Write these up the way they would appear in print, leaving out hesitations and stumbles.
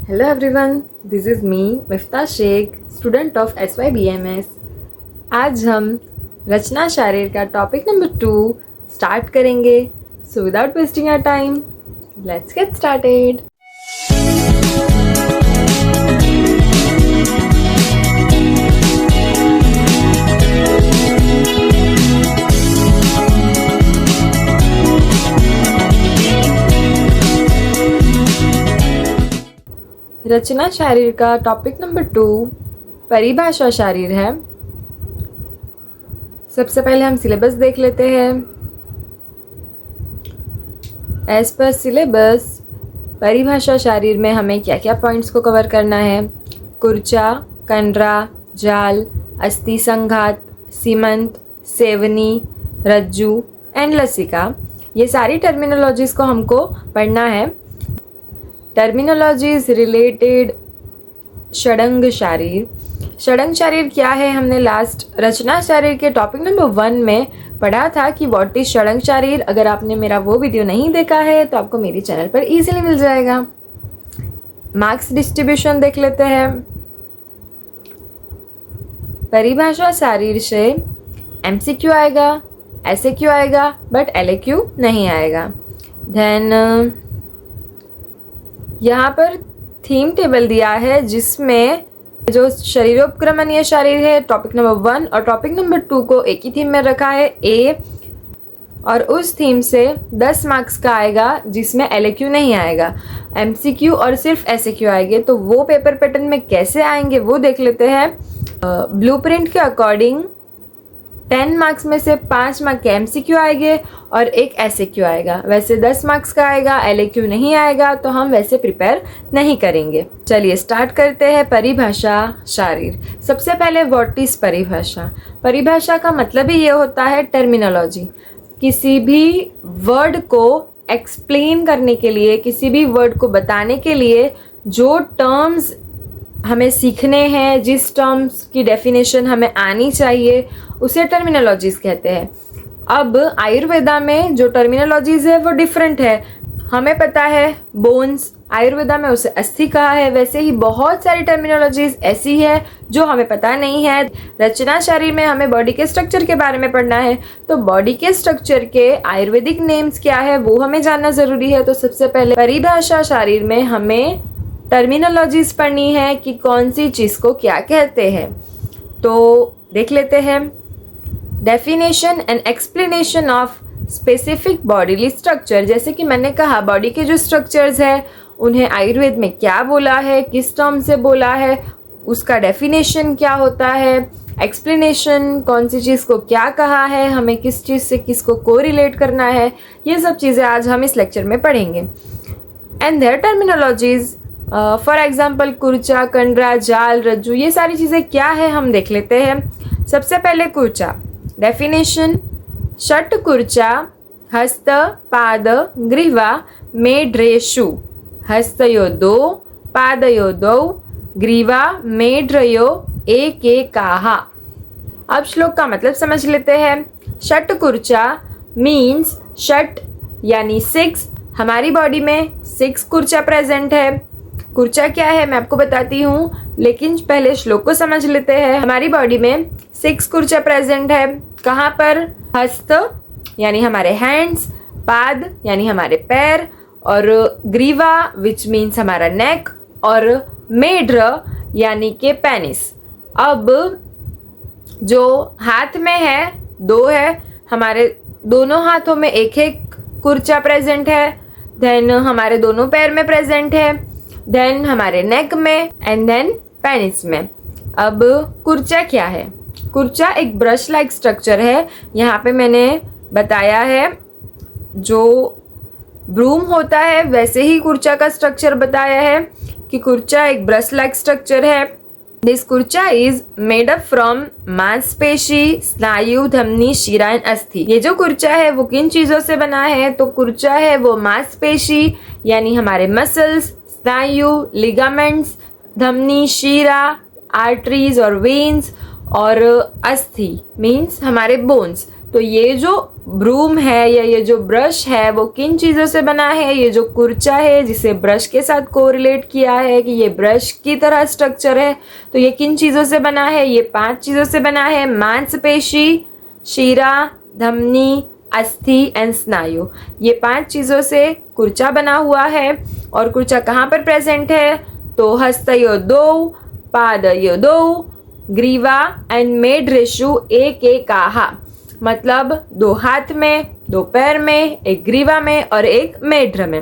Hello everyone, this is me, Miftah Sheikh, student of SYBMS. आज हम रचना शारीर का टॉपिक नंबर 2 स्टार्ट करेंगे. So without wasting our time, let's get started. रचना शारीर का टॉपिक नंबर 2 परिभाषा शारीर है. सबसे पहले हम सिलेबस देख लेते हैं. एज पर सिलेबस परिभाषा शारीर में हमें क्या क्या पॉइंट्स को कवर करना है. कुर्चा, कंडरा, जाल, अस्थि संघात, सीमंत, सेवनी, रज्जू एंड लसिका, ये सारी टर्मिनोलॉजीज को हमको पढ़ना है. Terminologies related षडंग शारीर. षडंग शारीर क्या है, हमने लास्ट रचना शारीर के टॉपिक नंबर 1 में पढ़ा था कि व्हाट इज षडंग शारीर. अगर आपने मेरा वो वीडियो नहीं देखा है तो आपको मेरी चैनल पर इजीली मिल जाएगा. मार्क्स डिस्ट्रीब्यूशन देख लेते हैं. परिभाषा शारीर से MCQ आएगा, SAQ आएगा, बट LAQ नहीं आएगा. देन यहाँ पर थीम टेबल दिया है जिसमें जो शरीरोपक्रमणीय शारीर है टॉपिक नंबर 1 और टॉपिक नंबर 2 को एक ही थीम में रखा है A, और उस थीम से 10 मार्क्स का आएगा जिसमें LAQ नहीं आएगा. MCQ और सिर्फ SAQ आएंगे. तो वो पेपर पैटर्न में कैसे आएंगे वो देख लेते हैं. ब्लूप्रिंट के अकॉर्डिंग 10 मार्क्स में से 5 मार्क्स के MCQ आएंगे और एक SAQ आएगा. वैसे 10 मार्क्स का आएगा, LAQ नहीं आएगा, तो हम वैसे प्रिपेयर नहीं करेंगे. चलिए स्टार्ट करते हैं परिभाषा शारीर. सबसे पहले व्हाट इज परिभाषा. परिभाषा का मतलब ही ये होता है टर्मिनोलॉजी. किसी भी वर्ड को एक्सप्लेन करने के लिए, किसी भी वर्ड को बताने के लिए जो टर्म्स हमें सीखने हैं, जिस टर्म्स की डेफिनेशन हमें आनी चाहिए, उसे टर्मिनोलॉजीज कहते हैं. अब आयुर्वेदा में जो टर्मिनोलॉजीज है वो डिफरेंट है. हमें पता है बोन्स, आयुर्वेदा में उसे अस्थि कहा है. वैसे ही बहुत सारी टर्मिनोलॉजीज ऐसी है जो हमें पता नहीं है. रचना शारीर में हमें बॉडी के स्ट्रक्चर के बारे में पढ़ना है, तो बॉडी के स्ट्रक्चर के आयुर्वेदिक नेम्स क्या है वो हमें जानना जरूरी है. तो सबसे पहले परिभाषा शारीर में हमें टर्मिनोलॉजीज पढ़नी है कि कौन सी चीज को क्या कहते हैं. तो देख लेते हैं. Definition and explanation of specific bodily structure. जैसे कि मैंने कहा बॉडी के जो स्ट्रक्चर्स है उन्हें आयुर्वेद में क्या बोला है, किस टर्म से बोला है, उसका डेफिनेशन क्या होता है, एक्सप्लेनेशन कौन सी चीज़ को क्या कहा है, हमें किस चीज़ से किसको कोरिलेट करना है, ये सब चीज़ें आज हम इस लेक्चर में पढ़ेंगे. And their terminologies for example कुर्चा, कंडरा, जाल, रज्जू, ये सारी चीज़ें क्या है हम देख लेते हैं. सबसे पहले कुर्चा. डेफिनेशन: षट कुर्चा हस्त पाद ग्रीवा मेढ्रेषु. हस्तयो 2, पादयो 2, ग्रीवा मेढ्रयो एकेकाः. अब श्लोक का मतलब समझ लेते हैं. षट कुर्चा मीन्स षट यानी 6. हमारी बॉडी में 6 कुर्चा प्रेजेंट है. कुर्चा क्या है मैं आपको बताती हूँ, लेकिन पहले श्लोक को समझ लेते हैं. हमारी बॉडी में 6 कुर्चा प्रेजेंट है. कहाँ पर? हस्त यानी हमारे हैंड्स, पाद यानी हमारे पैर, और ग्रीवा विच मीन्स हमारा नेक, और मेढ्र यानी के पेनिस. अब जो हाथ में है 2 है, हमारे दोनों हाथों में एक एक कुर्चा प्रेजेंट है. देन हमारे दोनों पैर में प्रेजेंट है. देन हमारे नेक में, एंड देन पेनिस में. अब कुर्चा क्या है? कुर्चा एक ब्रश लाइक स्ट्रक्चर है. यहाँ पे मैंने बताया है जो ब्रूम होता है वैसे ही कुर्चा का स्ट्रक्चर बताया है कि कुर्चा एक ब्रश लाइक स्ट्रक्चर है. दिस कुर्चा इज मेड अप फ्रॉम मांसपेशी, स्नायु, धमनी, शिरा एंड अस्थि. ये जो कुर्चा है वो किन चीजों से बना है? तो कुर्चा है वो मांसपेशी यानी हमारे मसल्स, स्नायु, लिगामेंट्स, धमनी, शीरा, आर्टरीज और वेन्स, और अस्थि मीन्स हमारे बोन्स. तो ये जो ब्रूम है या ये जो ब्रश है वो किन चीज़ों से बना है। ये जो कुर्चा है जिसे ब्रश के साथ कोरिलेट किया है कि ये ब्रश की तरह स्ट्रक्चर है, तो ये किन चीज़ों से बना है। ये 5 चीज़ों से बना है, मांसपेशी, शिरा, धमनी, अस्थि एंड स्नायु। ये 5 चीज़ों से कुर्चा बना हुआ है। और कुर्चा कहाँ पर प्रेजेंट है, तो हस्तयोदौ, पादयोदौ, ग्रीवा एंड मेढ्रेषु एकैकाः, मतलब 2 हाथ में, 2 पैर में, 1 ग्रीवा में और 1 मेढ्र में।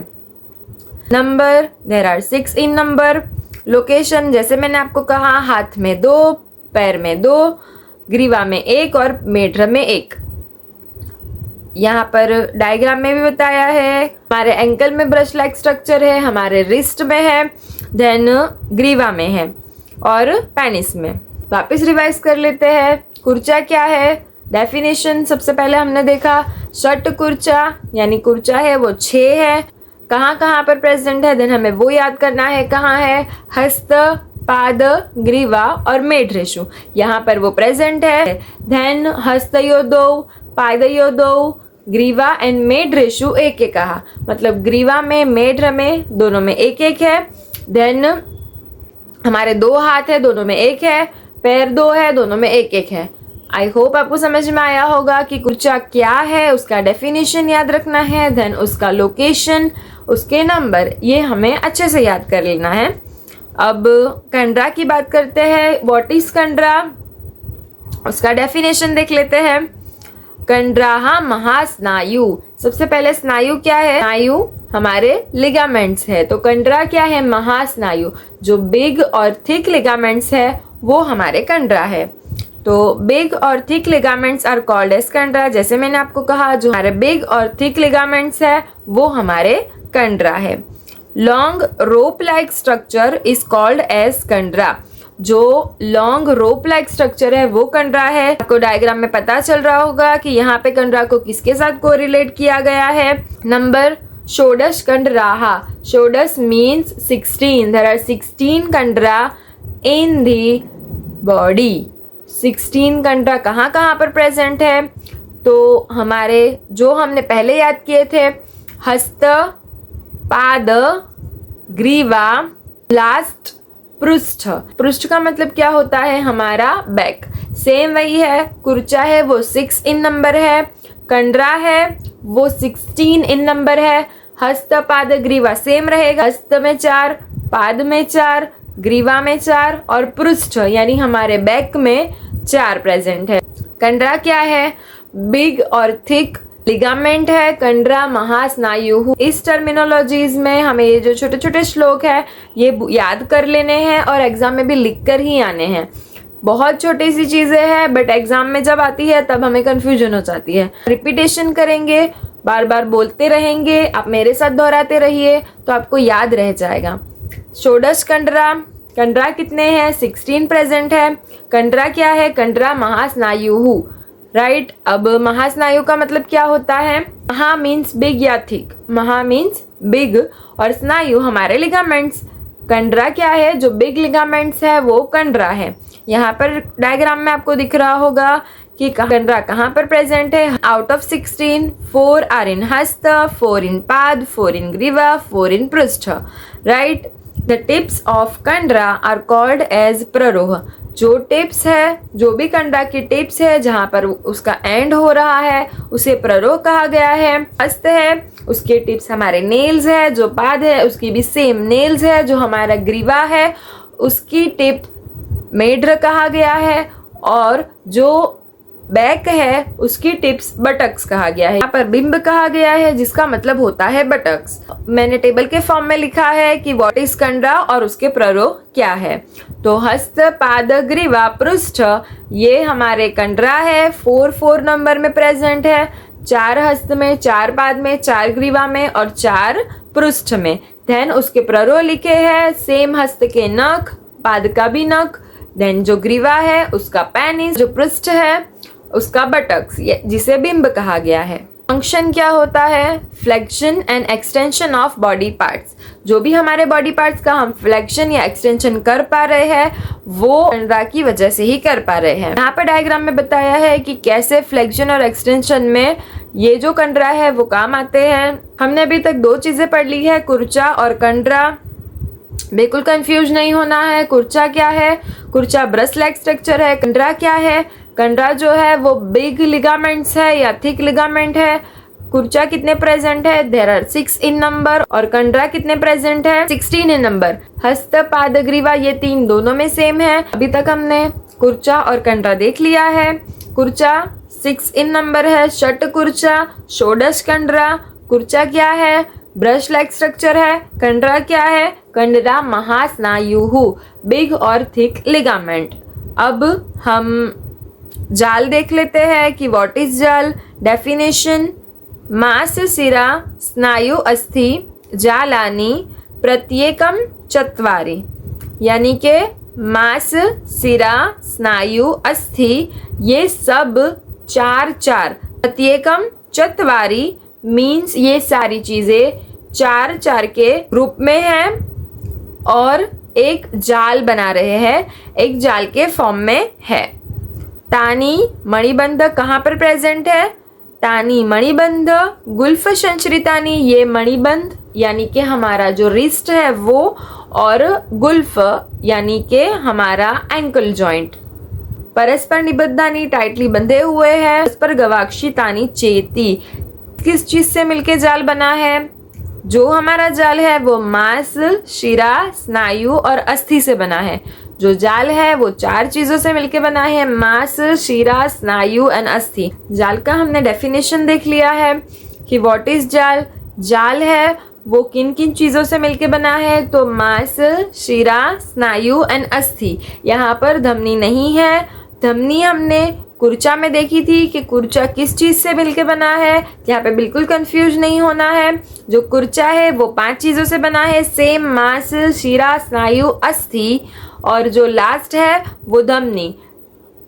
Number, there are 6 in number. Location, जैसे मैंने आपको कहा, हाथ में 2, पैर में 2, ग्रीवा में 1 और मेढ्र में 1। यहाँ पर डायग्राम में भी बताया है। हमारे एंकल में ब्रश लाइक स्ट्रक्चर है, हमारे रिस्ट में है, देन ग्रीवा में है और पेनिस में। वापस रिवाइज कर लेते हैं। कुर्चा क्या है, डेफिनेशन सबसे पहले हमने देखा, षट कुर्चा यानी कुर्चा है वो 6 है। कहाँ कहाँ पर प्रेजेंट है, देन हमें वो याद करना है। कहाँ है, हस्त, पाद, ग्रीवा और मेढ्रेषु, यहाँ पर वो प्रेजेंट है। देन हस्तयोदौ, पादयोदौ, ग्रीवा एंड मेढ्रेषु एकैकाः, मतलब ग्रीवा में, मेढ्र में, दोनों में 1-1 है। देन हमारे 2 हाथ है, दोनों में 1 है, पैर 2 है, दोनों में 1-1 है। आई होप आपको समझ में आया होगा कि कुर्चा क्या है, उसका डेफिनेशन याद रखना है, देन उसका लोकेशन, उसके नंबर, ये हमें अच्छे से याद कर लेना है। अब कंडरा की बात करते हैं। व्हाट इज कंडरा, उसका डेफिनेशन देख लेते हैं। कंडराः महास्नायु, सबसे पहले स्नायु क्या है, स्नायु हमारे लिगामेंट्स है, तो कंडरा क्या है, महास्नायु। जो बिग और थिक लिगामेंट्स है वो हमारे कंडरा है। तो बिग और thick ligaments are called as कंडरा। जैसे मैंने आपको कहा, जो हमारे बिग और थिक लिगामेंट्स है वो हमारे कंडरा है। Long rope like structure is called as कंडरा, जो लॉन्ग रोप लाइक स्ट्रक्चर है वो कंडरा है। आपको डायग्राम में पता चल रहा होगा कि यहाँ पे कंडरा को किसके साथ कोरिलेट किया गया है। नंबर, षोडश कंडराः, षोडश मीन्स 16, देयर आर 16 कंडरा इन दी बॉडी। 16 कंडरा कहाँ कहाँ पर प्रेजेंट है, तो हमारे जो हमने पहले याद किए थे, हस्त, पाद, ग्रीवा, लास्ट पृष्ठ। पृष्ठ का मतलब क्या होता है, हमारा बैक। सेम वही है, कुर्चा है वो 6 इन नंबर है, कंडरा है वो 16 इन नंबर है। हस्त, पाद, ग्रीवा सेम रहेगा, हस्त में 4, पाद में 4, ग्रीवा में 4 और पृष्ठ यानी हमारे बैक में 4 प्रेजेंट है। कंडरा क्या है, बिग और थिक लिगामेंट है। कंडरा महास्नायु। इस टर्मिनोलॉजीज में हमें ये जो छोटे छोटे श्लोक है ये याद कर लेने हैं और एग्जाम में भी लिख कर ही आने हैं। बहुत छोटी सी चीजें हैं बट एग्जाम में जब आती है तब हमें कंफ्यूजन हो जाती है। रिपीटेशन करेंगे, बार बार बोलते रहेंगे, आप मेरे साथ दोहराते रहिए तो आपको याद रह जाएगा। षोडश कंडरा, कंडरा कितने हैं, 16 प्रेजेंट है। कंडरा क्या है, कंडरा महास्नायु, राइट। अब महास्नायु का मतलब क्या होता है, महा मीन्स बिग या थिक, महा मीन्स बिग और स्नायु हमारे लिगामेंट्स। कंडरा क्या है, जो बिग लिगामेंट्स है वो कंडरा है। यहाँ पर डायग्राम में आपको दिख रहा होगा कि कंडरा कहाँ पर प्रेजेंट है। आउट ऑफ 16, 4 आर इन हस्त, 4 इन पाद, 4 इन ग्रीवा, 4 इन पृष्ठ, राइट। द टिप्स ऑफ कंडरा आर कॉल्ड एज प्ररोह। जो टिप्स है, जो भी कंडरा की टिप्स है जहाँ पर उसका एंड हो रहा है उसे प्ररोह कहा गया है। हस्त है उसके टिप्स हमारे नेल्स है, जो पाद है उसकी भी सेम नेल्स है, जो हमारा ग्रीवा है उसकी टिप मेढ्र कहा गया है और जो बैक है उसकी टिप्स बटक्स कहा गया है। यहाँ पर बिंब कहा गया है जिसका मतलब होता है बटक्स। मैंने टेबल के फॉर्म में लिखा है कि व्हाट इज कंडरा और उसके प्ररोह क्या है। तो हस्त, पाद, ग्रीवा, पृष्ठ ये हमारे कंडरा है। 4 नंबर में प्रेजेंट है, 4 हस्त में, 4 पाद में, 4 ग्रीवा में और 4 पृष्ठ में। देन उसके प्ररोह लिखे हैं, सेम हस्त के नख, पाद का भी नख, देन जो ग्रीवा है उसका पेनिस, जो पृष्ठ है उसका बटक्स, जिसे बिंब कहा गया है। फंक्शन क्या होता है, flexion and extension of body parts. जो भी हमारे बॉडी पार्ट्स का हम फ्लेक्शन या एक्सटेंशन कर पा रहे हैं वो कंडरा की वजह से ही कर पा रहे हैं। यहाँ पे डायग्राम में बताया है कि कैसे फ्लेक्शन और एक्सटेंशन में ये जो कंडरा है वो काम आते हैं। हमने अभी तक दो चीजें पढ़ ली है, कुर्चा और कंडरा। बिल्कुल कंफ्यूज नहीं होना है। कुर्चा क्या है? कुर्चा ब्रश लाइक स्ट्रक्चर है। कंडरा क्या है? कंडरा जो है वो बिग लिगामेंट्स है या थिक लिगामेंट है। कुर्चा कितने प्रेजेंट है? There are 6 in number. और कंडरा कितने प्रेजेंट है? 16 इन नंबर। हस्त, पाद, ग्रीवा ये तीन दोनों में सेम है। अभी तक हमने कुर्चा और कंडरा देख लिया है। कुर्चा 6 इन नंबर है। षट कुर्चा, षोडश कंडरा। कुर्चा क्या है? ब्रश लाइक स्ट्रक्चर है। कंडरा क्या है? कंडरा महास्नायु, बिग और थिक लिगामेंट। अब हम जाल देख लेते हैं कि व्हाट इज जाल। डेफिनेशन, मांस शिरा स्नायु अस्थि जालानी प्रत्येकम चत्वारि, यानी के मांस शिरा स्नायु अस्थि ये सब चार प्रत्येकम चत्वारि मीन्स ये सारी चीजें चार के ग्रुप में हैं और एक जाल बना रहे हैं, एक जाल के फॉर्म में है। तानी मणिबंध कहाँ पर प्रेजेंट है? तानी मणिबंध गुल्फ संश्रितानी, ये मणिबंध यानी कि हमारा जो रिस्ट है वो, और गुल्फ यानी कि हमारा एंकल जॉइंट परस्पर निबद्धानी टाइटली बंधे हुए हैं। परस्पर गवाक्षी तानी चेती, किस चीज से मिलके जाल बना है? जो हमारा जाल है वो मांस, शिरा, स्नायु और अस्थि से बना है। जो जाल है वो चार चीजों से मिलके बना है, मांस, शिरा, स्नायु एंड अस्थि। जाल का हमने डेफिनेशन देख लिया है कि व्हाट इज जाल। जाल है वो किन किन चीजों से मिलके बना है, तो मांस, शिरा, स्नायु एंड अस्थि। यहाँ पर धमनी नहीं है। धमनी हमने कुर्चा में देखी थी कि कुर्चा किस चीज से मिलके बना है। यहाँ पे बिल्कुल कंफ्यूज नहीं होना है। जो कुर्चा है वो 5 चीजों से बना है, सेम मांस, शिरा, स्नायु, अस्थि, और जो लास्ट है वो धमनी।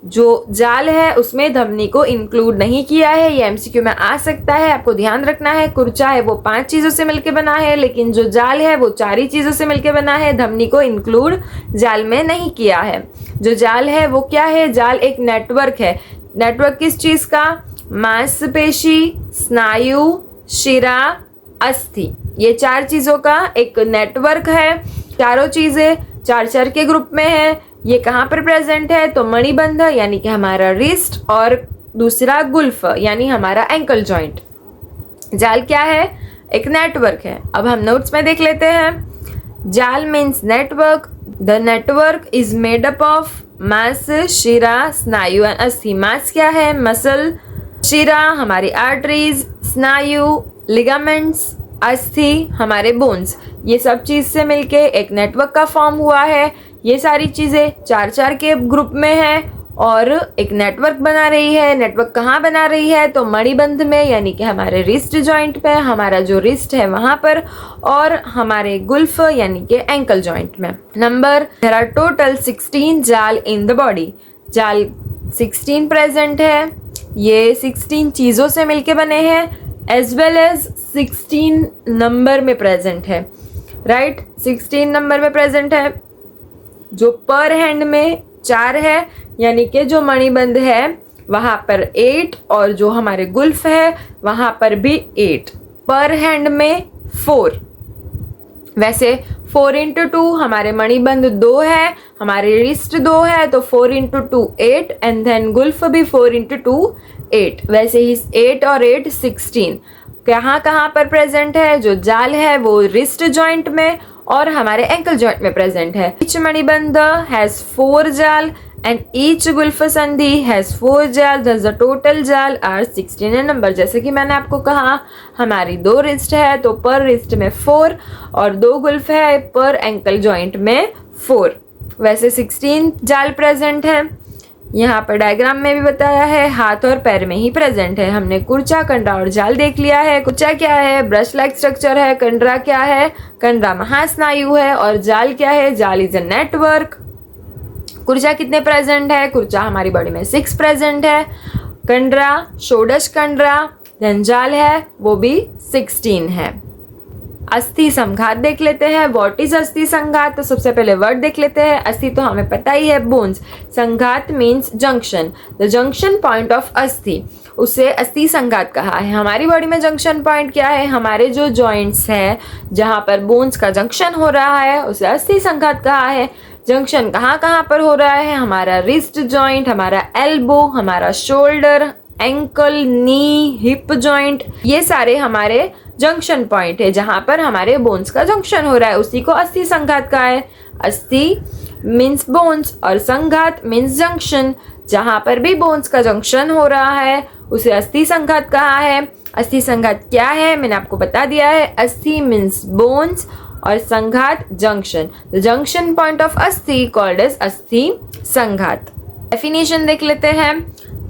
जो जाल है उसमें धमनी को इंक्लूड नहीं किया है। ये एमसीक्यू में आ सकता है, आपको ध्यान रखना है। कुर्चा है वो 5 चीजों से मिलके बना है, लेकिन जो जाल है वो 4 ही चीजों से मिलके बना है। धमनी को इंक्लूड जाल में नहीं किया है। जो जाल है वो क्या है? जाल एक नेटवर्क है। नेटवर्क किस चीज का? मांसपेशी, स्नायु, शिरा, अस्थि, ये 4 चीजों का एक नेटवर्क है। चारों चीजें 4 के ग्रुप में है। ये कहाँ पर प्रेजेंट है? तो मणिबंध यानी कि हमारा रिस्ट, और दूसरा गुल्फ यानी हमारा एंकल जॉइंट। जाल क्या है? एक नेटवर्क है। अब हम नोट्स में देख लेते हैं। जाल means network. The network is made up of मांस, शिरा, स्नायु एंड अस्थि। मांस क्या है? मसल। शिरा हमारी आर्टरीज, स्नायु लिगामेंट्स, अस्थि हमारे बोन्स। ये सब चीज से मिलके एक नेटवर्क का फॉर्म हुआ है। ये सारी चीजें 4 के ग्रुप में है और एक नेटवर्क बना रही है। नेटवर्क कहाँ बना रही है? तो मणिबंध में, यानी कि हमारे रिस्ट जॉइंट पे, हमारा जो रिस्ट है वहां पर, और हमारे गुल्फ यानी कि एंकल जॉइंट में। नंबर, देयर आर टोटल 16 जाल इन द बॉडी। जाल 16 प्रेजेंट है। ये 16 चीजों से मिलके बने हैं, एज वेल एज 16 नंबर में प्रेजेंट है। राइट, 16 नंबर में प्रेजेंट है। जो पर हैंड में 4 है, यानी कि जो मणिबंध है वहां पर 8, और जो हमारे गुल्फ है वहां पर भी 8। पर हैंड में 4। वैसे 4 into 2 हमारे मणिबंध 2 है, हमारे रिस्ट 2 है, तो 4 into 2 8, एंड देन गुल्फ भी 4 into 2 8। वैसे ही 8 और 8 16। कहाँ कहाँ पर प्रेजेंट है? जो जाल है वो रिस्ट जॉइंट में और हमारे एंकल जॉइंट में प्रेजेंट है। ईच मणिबंध हैज 4 जाल एंड ईच गुल्फ संधि हैज 4 जाल, thus the total जाल आर 16 in नंबर। जैसे कि मैंने आपको कहा हमारी 2 रिस्ट है तो पर रिस्ट में 4, और 2 गुल्फ है पर एंकल जॉइंट में 4। वैसे 16 जाल प्रेजेंट है। यहाँ पर डायग्राम में भी बताया है हाथ और पैर में ही प्रेजेंट है। हमने कुर्चा, कंडरा और जाल देख लिया है। कुर्चा क्या है? ब्रश लाइक स्ट्रक्चर है। कंडरा क्या है? कंडरा महास्नायु है। और जाल क्या है? जाल इज अ नेटवर्क। कुर्चा कितने प्रेजेंट है? कुर्चा हमारी बॉडी में 6 प्रेजेंट है। कंडरा, षोडश कंडरा, देन जाल है वो भी 16 है। अस्थि संघात देख लेते हैं। व्हाट इज अस्थि संघात? तो सबसे पहले वर्ड देख लेते हैं। अस्थि तो हमें पता ही है, बोन्स। संघात means junction, the junction point of अस्थि, उसे अस्थि संघात कहा है। हमारी बॉडी में जंक्शन पॉइंट क्या है? हमारे जो जॉइंट्स है जहाँ पर बोन्स का जंक्शन हो रहा है उसे अस्थि संघात कहा है। जंक्शन कहाँ कहाँ पर हो रहा है? हमारा रिस्ट जॉइंट, हमारा एल्बो, हमारा शोल्डर, एंकल, नी, हिप जॉइंट, ये सारे हमारे जंक्शन पॉइंट है जहां पर हमारे बोन्स का जंक्शन हो रहा है, उसी को अस्थि संघात कहा है। अस्थि मीन्स बोन्स और संघात मीन्स जंक्शन, जहां पर भी बोन्स का जंक्शन हो रहा है उसे अस्थि संघात कहा है। अस्थि संघात क्या है? मैंने आपको बता दिया है। अस्थि मीन्स बोन्स और संघात junction, the junction point of अस्थि कॉल्ड एज अस्थि संघात। डेफिनेशन देख लेते हैं।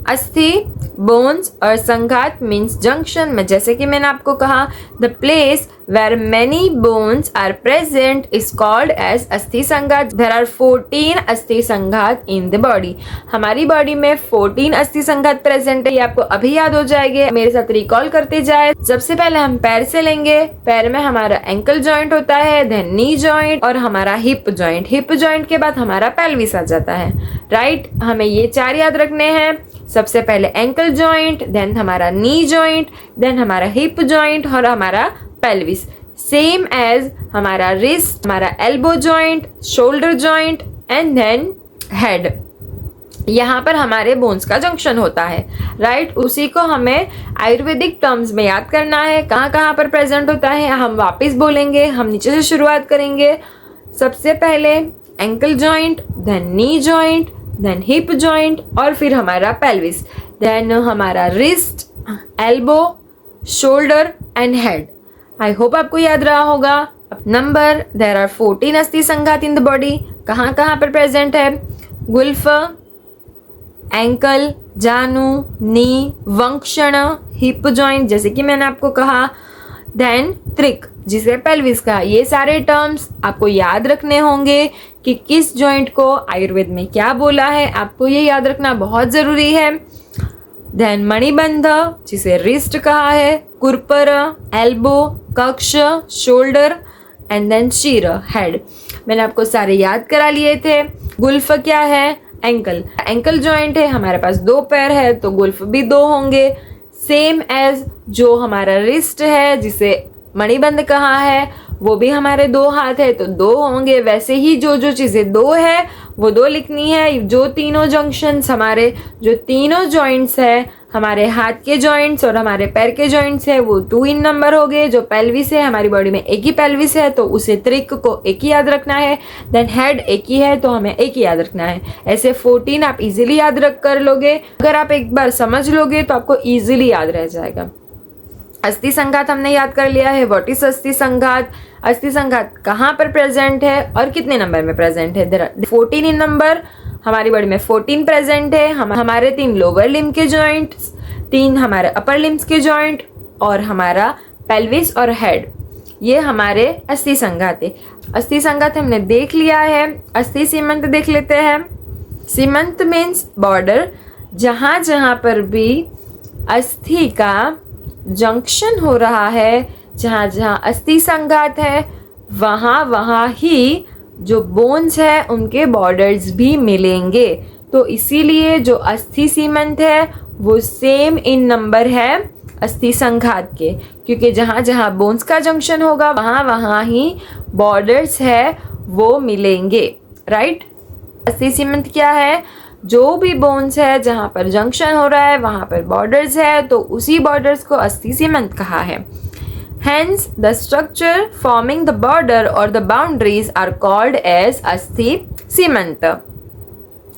अस्थि, बोन्स और संघात मीन्स जंक्शन में, जैसे कि मैंने आपको कहा, the place where many bones are present is called as अस्थि संघात। देयर आर 14 अस्थि संघात इन द बॉडी। हमारी बॉडी में 14 अस्थि संघात प्रेजेंट है, ये आपको अभी याद हो जाएंगे। मेरे साथ रिकॉल करते जाए। सबसे पहले हम पैर से लेंगे। पैर में हमारा एंकल जॉइंट होता है, देन नी जॉइंट और हमारा हिप जॉइंट। हिप जॉइंट के बाद हमारा पेल्विस आ जाता है, राइट। हमें ये 4 याद रखने हैं। सबसे पहले एंकल जॉइंट, देन हमारा नी जॉइंट, देन हमारा हिप जॉइंट और हमारा पेल्विस। सेम एज हमारा रिस्ट, हमारा elbow joint, shoulder joint and then head. यहाँ पर हमारे बोन्स का जंक्शन होता है, राइट। उसी को हमें आयुर्वेदिक टर्म्स में याद करना है, कहाँ कहाँ पर प्रेजेंट होता है। हम वापस बोलेंगे, हम नीचे से शुरुआत करेंगे। सबसे पहले ankle joint, then knee joint, then hip joint और फिर हमारा पेल्विस, देन हमारा wrist, elbow, shoulder and head. I hope आपको याद रहा होगा। नंबर, देयर आर 14 अस्थि संघात इन द बॉडी। कहाँ कहाँ पर प्रेजेंट है? गुल्फ, एंकल, जानु, नी, वंक्षण, हिप जॉइंट, जैसे कि मैंने आपको कहा, देन त्रिक, जिसे पेल्विस कहा। ये सारे टर्म्स आपको याद रखने होंगे कि किस जॉइंट को आयुर्वेद में क्या बोला है, आपको ये याद रखना बहुत जरूरी है। देन मणिबंध, जिसे रिस्ट कहा है, कुरपर, एल्बो, कक्ष, शोल्डर एंड देन शीर, हेड। मैंने आपको सारे याद करा लिए थे। गुल्फ क्या है? एंकल। एंकल जॉइंट है, हमारे पास 2 पैर है तो गुल्फ भी 2 होंगे। सेम एज जो हमारा रिस्ट है जिसे मणिबंध कहा है, वो भी हमारे 2 हाथ है तो 2 होंगे। वैसे ही जो जो चीजें 2 है वो 2 लिखनी है। जो तीनों जंक्शंस, हमारे जो तीनों जॉइंट्स है, हमारे हाथ के जॉइंट्स और हमारे पैर के जॉइंट्स है, वो 2 इन नंबर हो गए। जो पेल्विस है, हमारी बॉडी में एक ही पेल्विस है तो उसे त्रिक को एक ही याद रखना है। देन हेड एक ही है तो हमें एक ही याद रखना है। ऐसे 14 आप इजीली याद रख कर लोगे। अगर आप एक बार समझ लोगे तो आपको इजीली याद रह जाएगा। अस्थि संघात हमने याद कर लिया है। व्हाट इज अस्थि संघात? अस्थि संघात कहाँ पर प्रेजेंट है और कितने नंबर में प्रेजेंट है? There are 14 in number. हमारी बॉडी में 14 प्रेजेंट है। हमारे 3 लोअर लिम्ब के जॉइंट्स, 3 हमारे अपर लिम्स के जॉइंट और हमारा पेल्विस और हेड, ये हमारे अस्थि संघात है। अस्थि संघात हमने देख लिया है। अस्थि सीमंत देख लेते हैं। सीमंत मीन्स बॉर्डर, जहाँ जहाँ पर भी अस्थि का जंक्शन हो रहा है, जहाँ जहाँ अस्थि संघात है, वहाँ वहाँ ही जो बोन्स है उनके बॉर्डर्स भी मिलेंगे। तो इसीलिए जो अस्थि सीमंत है वो सेम इन नंबर है अस्थि संघात के, क्योंकि जहाँ जहाँ बोन्स का जंक्शन होगा वहाँ वहाँ ही बॉर्डर्स है वो मिलेंगे, राइट। अस्थि सीमंत क्या है? जो भी बोन्स है जहाँ पर जंक्शन हो रहा है वहाँ पर बॉर्डर्स है तो उसी बॉर्डर्स को अस्थि सीमंत कहा है। Hence, the structure forming the border or the boundaries are called as अस्थि सीमंत।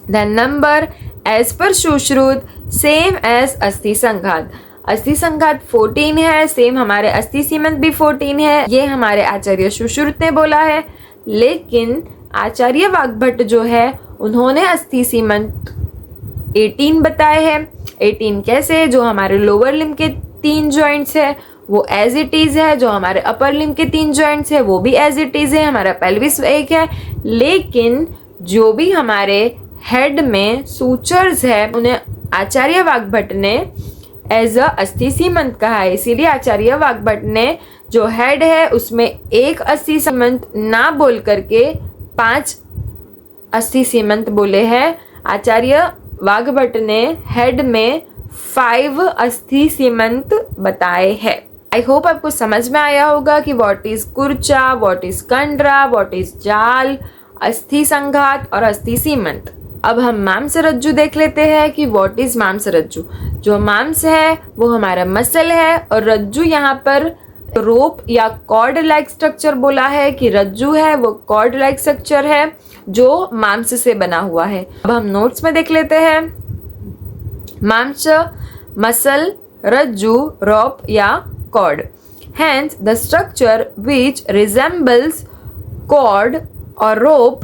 Then number as per Sushruta same as अस्थि संघात। अस्थि संघात 14 है, सेम हमारे अस्थि सीमंत भी 14 है। ये हमारे आचार्य सुश्रुत ने बोला है, लेकिन आचार्य वाग्भट जो है उन्होंने अस्थि सीमंत 18 बताए हैं। 18 कैसे? जो हमारे लोअर लिम्ब के 3 जॉइंट्स है वो एज इट इज है, जो हमारे अपर लिम्ब के 3 जॉइंट्स है वो भी एज इट इज है, हमारा पेल्विस एक है। लेकिन जो भी हमारे हेड में सूचर्स है उन्हें आचार्य वाग्भट ने एज अ अस्थि सीमंत कहा है। इसीलिए आचार्य वाग्भट ने जो हेड है उसमें एक अस्थि सीमंत ना बोल करके 5 अस्थि सीमंत बोले हैं। आचार्य वाघभट्ट ने हेड में 5 अस्थि सीमंत बताए हैं। आई होप आपको समझ में आया होगा कि व्हाट इज कुर्चा, व्हाट इज कंडरा, व्हाट इज जाल, अस्थि संघात और अस्थि सीमंत। अब हम मांस रज्जु देख लेते हैं कि व्हाट इज मांस रज्जु। जो मांस है वो हमारा मसल है और रज्जु यहाँ पर रोप या कॉर्ड लाइक स्ट्रक्चर बोला है कि रज्जु है वो कॉर्ड लाइक स्ट्रक्चर है जो मांस से बना हुआ है। अब हम नोट्स में देख लेते हैं। मांस, मसल, रज्जु, रोप या cord. Hence, the structure which resembles cord or rope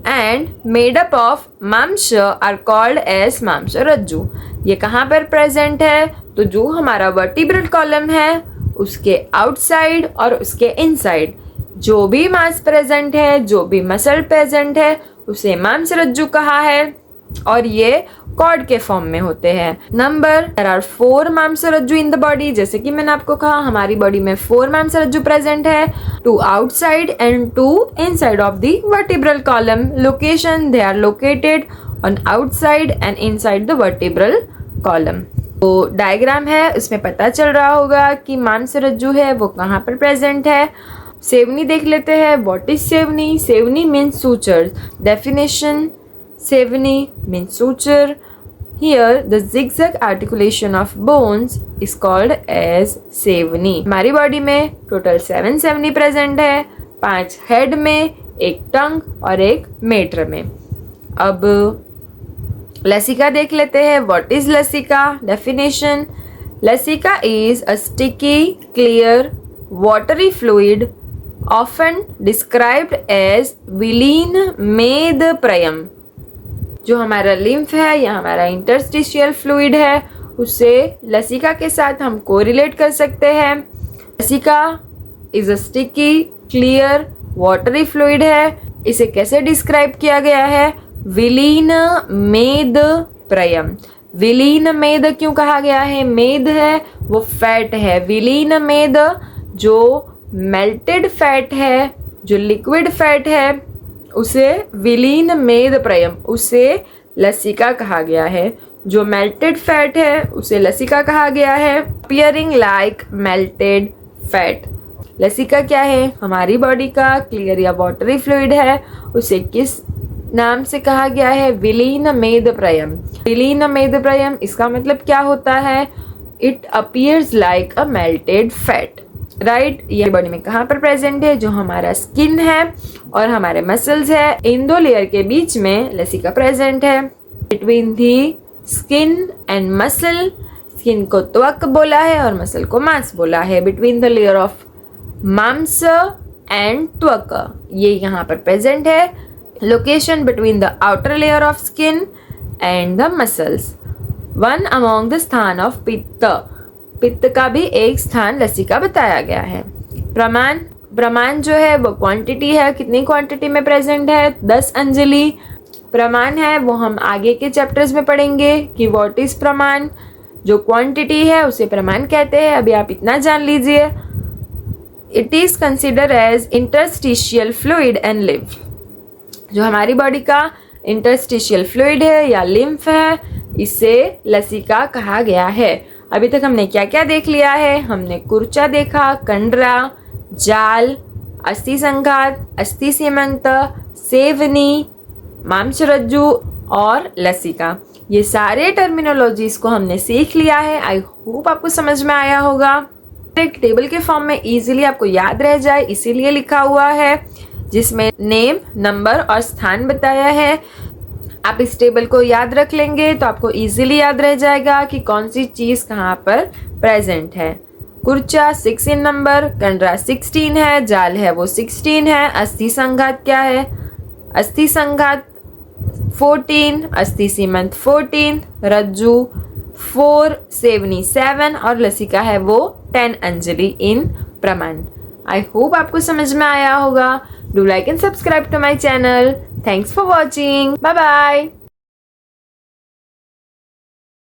and made up of मांस are called as मांस रज्जु। ये कहाँ पर प्रेजेंट है? तो जो हमारा वर्टिब्रल कॉलम है उसके आउटसाइड और उसके इनसाइड जो भी मांस प्रेजेंट है, जो भी मसल प्रेजेंट है उसे मांस रज्जु कहा है और ये कॉर्ड के फॉर्म में होते हैं। नंबर, देयर आर 4 मांस रज्जु इन द बॉडी। जैसे कि मैंने आपको कहा हमारी बॉडी में 4 मांस रज्जु प्रेजेंट है, 2 outside and 2 inside of the vertebral column. Location, they are located on outside and inside the vertebral column. तो डायग्राम है उसमें पता चल रहा होगा कि मांस रज्जु है वो कहाँ पर प्रेजेंट है। सेवनी देख लेते हैं। व्हाट इज सेवनी? सेवनी means suture. Definition, Sevni means suture. Here the zigzag articulation of bones is called as sevni. हमारी बॉडी में टोटल 7 सेवनी प्रेजेंट है, 5 हेड में, 1 टंग और 1 मेटर में। अब लसिका देख लेते हैं। व्हाट इज लसिका? डेफिनेशन, लसिका is a sticky clear watery fluid often described as विलीन मेद प्रयम। जो हमारा लिम्फ है या हमारा इंटरस्टिशियल फ्लूइड है उसे लसिका के साथ हम कोरिलेट कर सकते हैं। लसिका is a sticky clear watery fluid है। इसे कैसे डिस्क्राइब किया गया है? विलीन मेद प्रयम। विलीन मेद क्यों कहा गया है? मेद है वो फैट है। विलीन मेद जो मेल्टेड फैट है, जो लिक्विड फैट है उसे विलीन मेद प्रयम, उसे लसिका कहा गया है। जो मेल्टेड फैट है उसे लसिका कहा गया है। Appearing like melted fat. लसिका क्या है? हमारी बॉडी का क्लियर या वाटरी फ्लूइड है, उसे किस नाम से कहा गया है? विलीन मेद प्रयम। विलीन मेद प्रयम इसका मतलब क्या होता है? It appears like a melted fat. Right, ये बॉडी में कहाँ पर प्रेजेंट है? जो हमारा स्किन है और हमारे मसल्स है, इन 2 लेयर के बीच में लसिका प्रेजेंट है। Between the skin and muscle, skin को त्वक बोला है और मसल को मांस बोला है। बिटवीन द लेयर ऑफ मांस एंड त्वक, ये यहाँ पर प्रेजेंट है। Location, between the outer layer of skin and the muscles. One among the स्थान ऑफ पित्त। पित्त का भी एक स्थान लसिका बताया गया है। प्रमाण, प्रमाण जो है वो क्वांटिटी है। कितनी क्वांटिटी में प्रेजेंट है? 10 अंजलि प्रमाण है। वो हम आगे के चैप्टर्स में पढ़ेंगे कि व्हाट इज प्रमाण। जो क्वांटिटी है उसे प्रमाण कहते हैं। अभी आप इतना जान लीजिए। It is consider as interstitial fluid and lymph. जो हमारी बॉडी का इंटरस्टिशियल फ्लूइड है या लिम्फ है, इसे लसिका कहा गया है। अभी तक हमने क्या क्या देख लिया है? हमने कुर्चा देखा, कंडरा, जाल, अस्थि संघात, अस्थि सीमंत, सेवनी, मांस रज्जु और लसिका। ये सारे टर्मिनोलॉजीज को हमने सीख लिया है। आई होप आपको समझ में आया होगा। एक टेबल के फॉर्म में इजीली आपको याद रह जाए इसीलिए लिखा हुआ है, जिसमें नेम, नंबर और स्थान बताया है। आप इस टेबल को याद रख लेंगे तो आपको इजीली याद रह जाएगा कि कौन सी चीज कहाँ पर प्रेजेंट है। कुर्चा 6 इन नंबर, कंडरा 16 है, जाल है वो 16 है। अस्थि संघात क्या है? अस्थि संघात 14, अस्थि सीमंत 14, रज्जु 4, सेवनी 7 और लसिका है वो 10 अंजलि इन प्रमाण। आई होप आपको समझ में आया होगा। Do like and subscribe to my channel. Thanks for watching. Bye bye.